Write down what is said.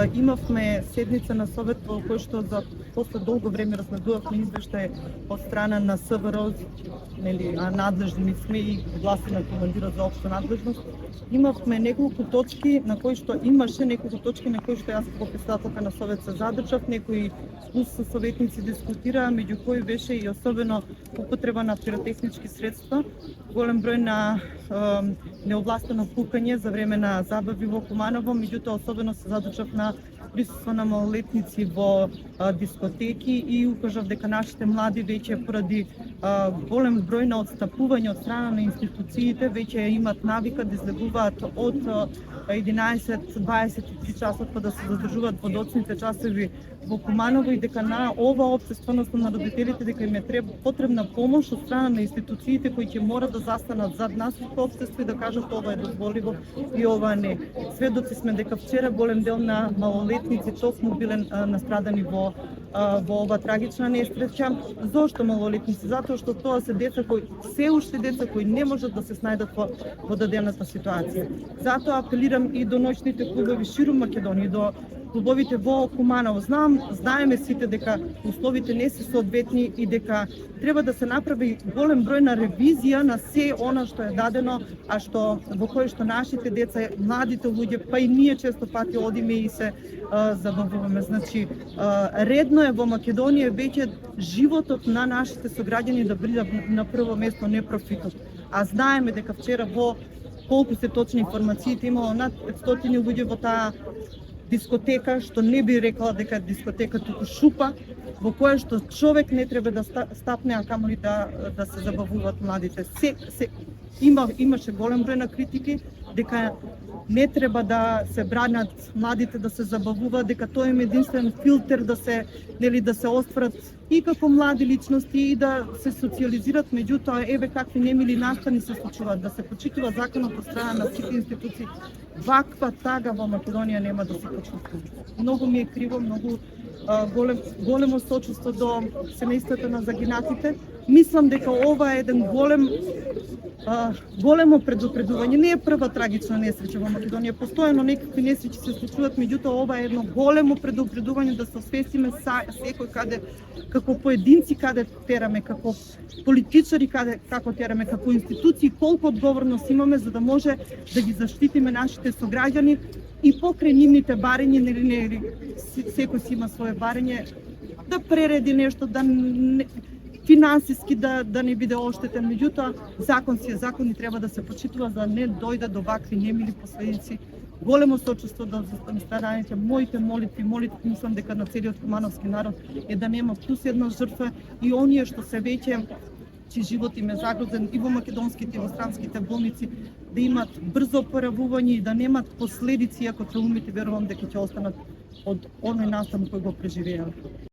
имавме седница на совет во кој што за после долго време разгледувавме извештај од страна на СВР, нели, а надлежни сме и гласи на командирот за општа надлежност. Имавме неколку точки на кои што имаше неколку точки на кои што јас како председателка на совет се задржав, некои со советници дискутираа, меѓу кои беше и особено употреба на пиротехнички средства, голем број на неовластено пукање за време на забави во Куманово, меѓутоа особено се задржав на присуство на малолетници во дискотеки и укажав дека нашите млади веќе поради голем број на отстапување од страна на институциите веќе имат навика да излегуваат од 11-23 часот па да се задржуваат во доцните часови во Куманово и дека на ова општество, односно на родителите, дека им е потребна помош од страна на институциите кои ќе мора да застанат зад нас во општество и да кажат ова е дозволиво и ова не. Сведоци сме дека вчера голем дел на малолетници токму биле настрадани во ова трагична несреќа. Зошто малолетници? Затоа што тоа се деца кои се уште деца кои не можат да се снајдат во дадената ситуација. Затоа апелирам и до ноќните клубови ширум Македонија, до клубовите во Куманово. Знаеме сите дека условите не се соодветни и дека треба да се направи голем број на ревизија на се она што е дадено, а во кој што нашите деца, младите луѓе, па и ние често пати одиме и се забавуваме. Значи, редно е во Македонија веќе животот на нашите сограѓани да биде на прво место, не профитот. А знаеме дека вчера во колку се точни информациите имало над 500 луѓе во таа дискотека, што не би рекла дека дискотека, туку шупа, во која што човек не треба да стапне, а камоли да се забавуваат младите. Имаше голем број на критики дека не треба да се бранат младите да се забавуваат, дека тоа е единствен филтер да се остварат и како млади личности и да се социализират, меѓутоа еве какви немили настани се случуваат, да се почитува законот од страна на сите институции. Ваква тага во Македонија нема да се почитува. Многу ми е криво, многу големо сочувство до семејствата на загинатите. Мислам дека ова е еден големо предупредување. Не е прва трагична несреќа во Македонија. Постојано некакви несреќи се случуваат, меѓутоа ова е едно големо предупредување да се освестиме секој каде, како поединци каде тераме, како политичари како тераме, како институции, колку одговорност имаме за да може да ги заштитиме нашите сограѓани и покрај нивните барења, секој си има свое барење, да пререди нешто, да финансиски да не биде оштетен, меѓутоа закон си е закон и треба да се почитува за да не дојде до вакви немили последици. Големо сочувство до страданите, моите молитви, мислам дека на целиот кумановски народ е да нема плюс една жртва и оние што се веќе чиј живот им е загрозен и во македонските и во странските болници да имат брзо оправување и да немат последици, ако траумите верувам дека ќе останат од оној настан кој го преживеа.